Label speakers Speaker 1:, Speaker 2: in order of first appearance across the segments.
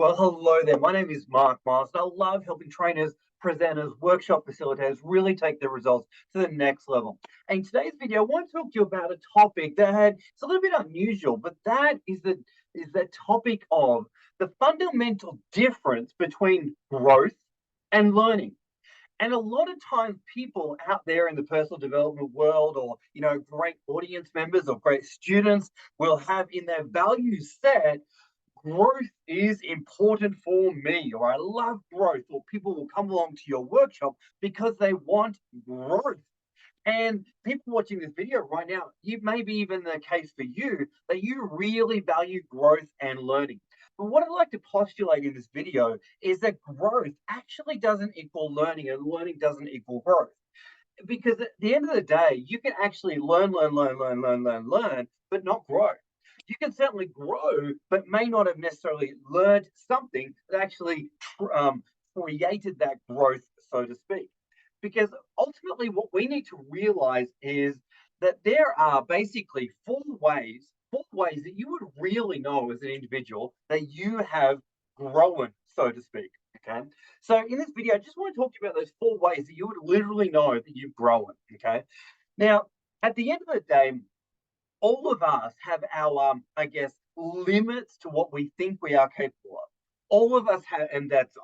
Speaker 1: Well, hello there. My name is Mark Miles, and I love helping trainers, presenters, workshop facilitators really take their results to the next level. And in today's video, I want to talk to you about a topic it's a little bit unusual, but that is the topic of the fundamental difference between growth and learning. And a lot of times people out there in the personal development world or, great audience members or great students will have in their value set growth is important for me, or I love growth, or people will come along to your workshop because they want growth. And people watching this video right now, you may be even the case for you that you really value growth and learning. But what I'd like to postulate in this video is that growth actually doesn't equal learning, and learning doesn't equal growth. Because at the end of the day, you can actually learn, but not grow. You can certainly grow, but may not have necessarily learned something that actually created that growth, so to speak. Because ultimately, what we need to realize is that there are basically four ways that you would really know as an individual that you have grown, so to speak. Okay. So in this video, I just want to talk to you about those four ways that you would literally know that you've grown. Okay. Now, at the end of the day, all of us have our, limits to what we think we are capable of. All of us have, and that's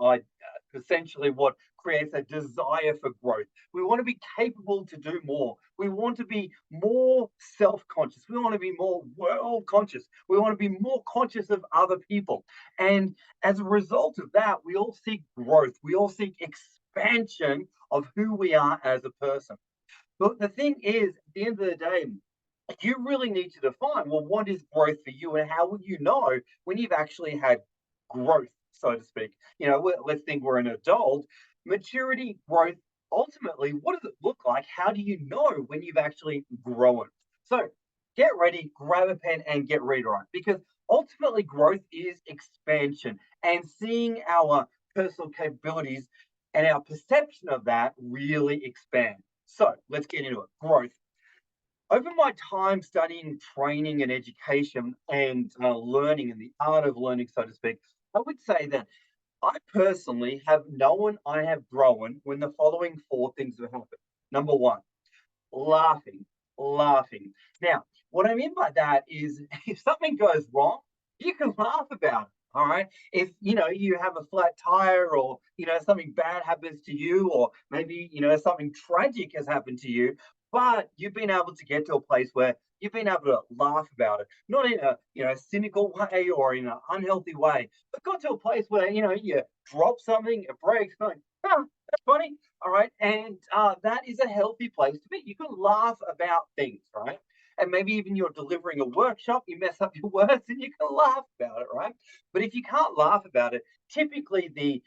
Speaker 1: essentially what creates a desire for growth. We want to be capable to do more. We want to be more self-conscious. We want to be more world conscious. We want to be more conscious of other people. And as a result of that, we all seek growth. We all seek expansion of who we are as a person. But the thing is, at the end of the day, you really need to define, well, what is growth for you, and how would you know when you've actually had growth, so to speak? Let's think we're an adult. Maturity, growth, ultimately, what does it look like? How do you know when you've actually grown? So get ready, grab a pen, and get ready to write, because ultimately, growth is expansion and seeing our personal capabilities and our perception of that really expand. So let's get into it. Growth. Over my time studying training and education and learning and the art of learning, so to speak, I would say that I personally have known I have grown when the following four things have happened. Number one, laughing, laughing. Now, what I mean by that is if something goes wrong, you can laugh about it. All right. If you have a flat tire, or something bad happens to you, or maybe something tragic has happened to you, but you've been able to get to a place where you've been able to laugh about it, not in a cynical way or in an unhealthy way, but got to a place where you drop something, it breaks, going, oh, that's funny. All right. And that is a healthy place to be. You can laugh about things, right? And maybe even you're delivering a workshop, you mess up your words and you can laugh about it, right? But if you can't laugh about it, typically the,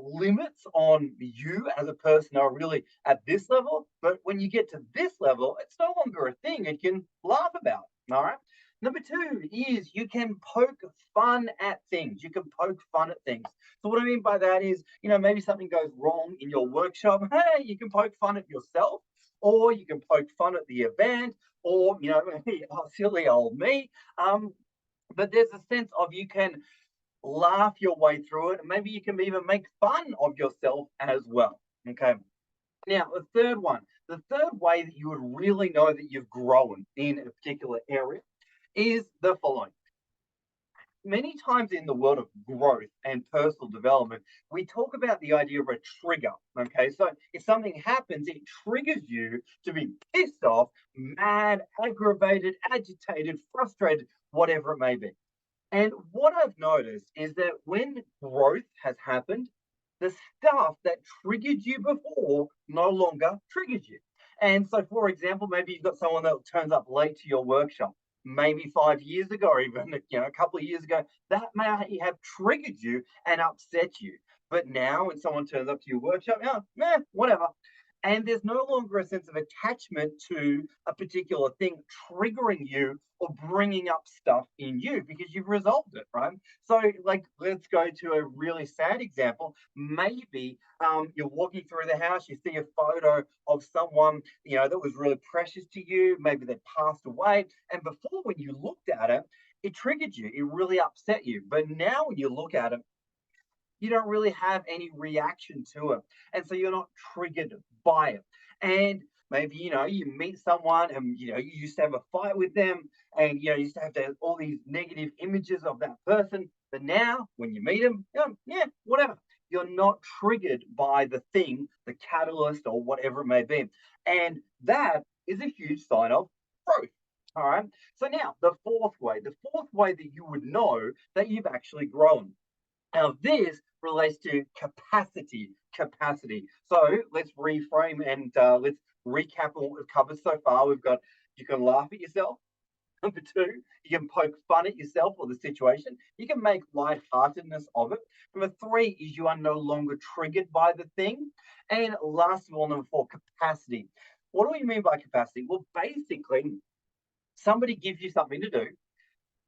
Speaker 1: limits on you as a person are really at this level. But when you get to this level, it's no longer a thing. You can laugh about it, all right? Number two is you can poke fun at things. You can poke fun at things. So what I mean by that is, maybe something goes wrong in your workshop. Hey, you can poke fun at yourself, or you can poke fun at the event, or oh, silly old me. But there's a sense of you can laugh your way through it, and maybe you can even make fun of yourself as well. Okay. Now, the third way that you would really know that you've grown in a particular area is the following. Many times in the world of growth and personal development, we talk about the idea of a trigger. Okay, so if something happens, it triggers you to be pissed off, mad, aggravated, agitated, frustrated, whatever it may be. And what I've noticed is that when growth has happened, the stuff that triggered you before no longer triggers you. And so, for example, maybe you've got someone that turns up late to your workshop, maybe 5 years ago, or even a couple of years ago, that may have triggered you and upset you. But now, when someone turns up to your workshop, whatever. And there's no longer a sense of attachment to a particular thing triggering you or bringing up stuff in you because you've resolved it, right? So, like, let's go to a really sad example. Maybe you're walking through the house, you see a photo of someone, that was really precious to you. Maybe they passed away. And before, when you looked at it, it triggered you, it really upset you. But now when you look at it, you don't really have any reaction to it. And so you're not triggered by it. And maybe, you meet someone and, you used to have a fight with them and, you used to have all these negative images of that person. But now when you meet them, yeah, whatever. You're not triggered by the thing, the catalyst or whatever it may be. And that is a huge sign of growth. All right. So now the fourth way that you would know that you've actually grown. Now, this relates to capacity. Capacity. So let's reframe and let's recap on what we've covered so far. We've got you can laugh at yourself. Number two, you can poke fun at yourself or the situation. You can make lightheartedness of it. Number three is you are no longer triggered by the thing. And last of all, number four, capacity. What do we mean by capacity? Well, basically, somebody gives you something to do,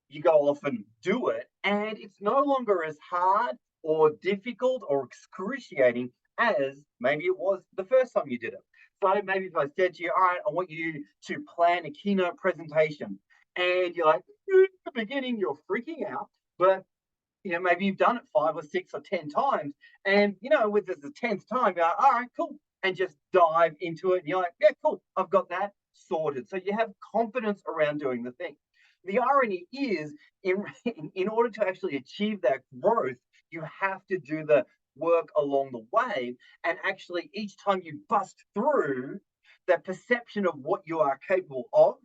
Speaker 1: you go off and do it, and it's no longer as hard or difficult or excruciating as maybe it was the first time you did it. So maybe if I said to you, all right, I want you to plan a keynote presentation, and you're like, in the beginning, you're freaking out, but maybe you've done it 5 or 6 or 10 times, and with the 10th time, you're like, all right, cool, and just dive into it, and you're like, yeah, cool, I've got that sorted. So you have confidence around doing the thing. The irony is, in order to actually achieve that growth, you have to do the work along the way. And actually, each time you bust through that perception of what you are capable of,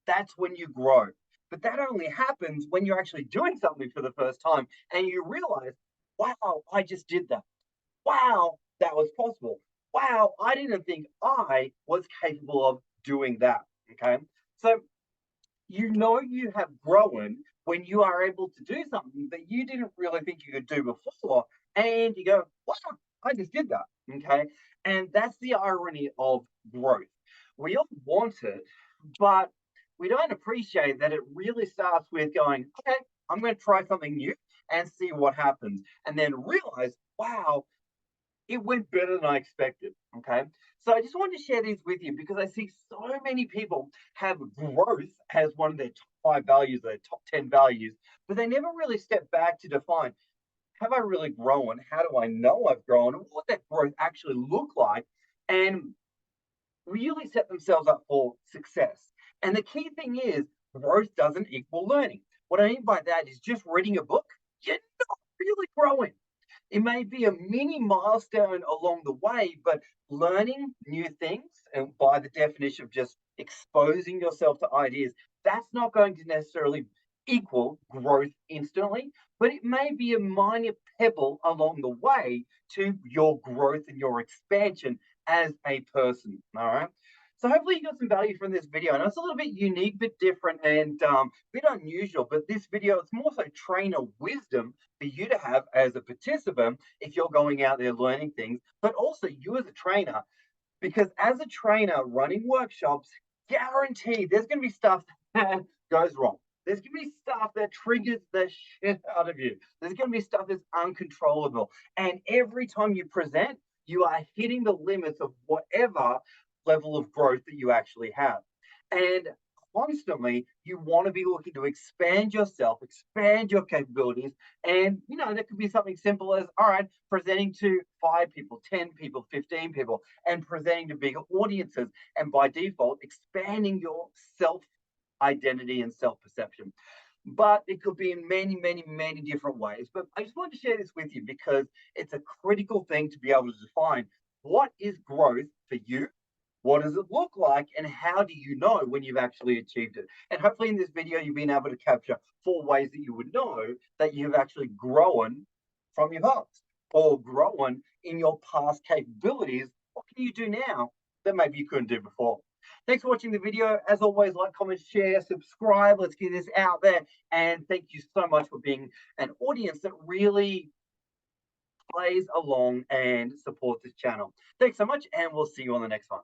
Speaker 1: that's when you grow. But that only happens when you're actually doing something for the first time and you realize, wow, I just did that. Wow, that was possible. Wow, I didn't think I was capable of doing that. Okay. So you have grown when you are able to do something that you didn't really think you could do before. And you go, wow, I just did that. Okay. And that's the irony of growth. We all want it, but we don't appreciate that it really starts with going, okay, I'm going to try something new and see what happens. And then realize, wow, it went better than I expected. Okay. So I just wanted to share these with you because I see so many people have growth as one of their top 5 values, their top 10 values, but they never really step back to define, have I really grown? How do I know I've grown? And what that growth actually look like? And really set themselves up for success. And the key thing is growth doesn't equal learning. What I mean by that is just reading a book, you're not really growing. It may be a mini milestone along the way, but learning new things, and by the definition of just exposing yourself to ideas, that's not going to necessarily equal growth instantly, but it may be a minor pebble along the way to your growth and your expansion as a person. All right. So hopefully you got some value from this video. I know it's a little bit unique, bit different, and a bit unusual, but this video, it's more so trainer wisdom for you to have as a participant if you're going out there learning things, but also you as a trainer, because as a trainer running workshops, guaranteed there's going to be stuff that goes wrong. There's going to be stuff that triggers the shit out of you. There's going to be stuff that's uncontrollable. And every time you present, you are hitting the limits of whatever level of growth that you actually have. And constantly, you want to be looking to expand yourself, expand your capabilities. And, that could be something simple as, all right, presenting to 5 people, 10 people, 15 people, and presenting to bigger audiences. And by default, expanding your self identity and self perception. But it could be in many, many, many different ways. But I just wanted to share this with you because it's a critical thing to be able to define what is growth for you. What does it look like? And how do you know when you've actually achieved it? And hopefully in this video, you've been able to capture 4 ways that you would know that you've actually grown from your past or grown in your past capabilities. What can you do now that maybe you couldn't do before? Thanks for watching the video. As always, like, comment, share, subscribe. Let's get this out there. And thank you so much for being an audience that really plays along and supports this channel. Thanks so much, and we'll see you on the next one.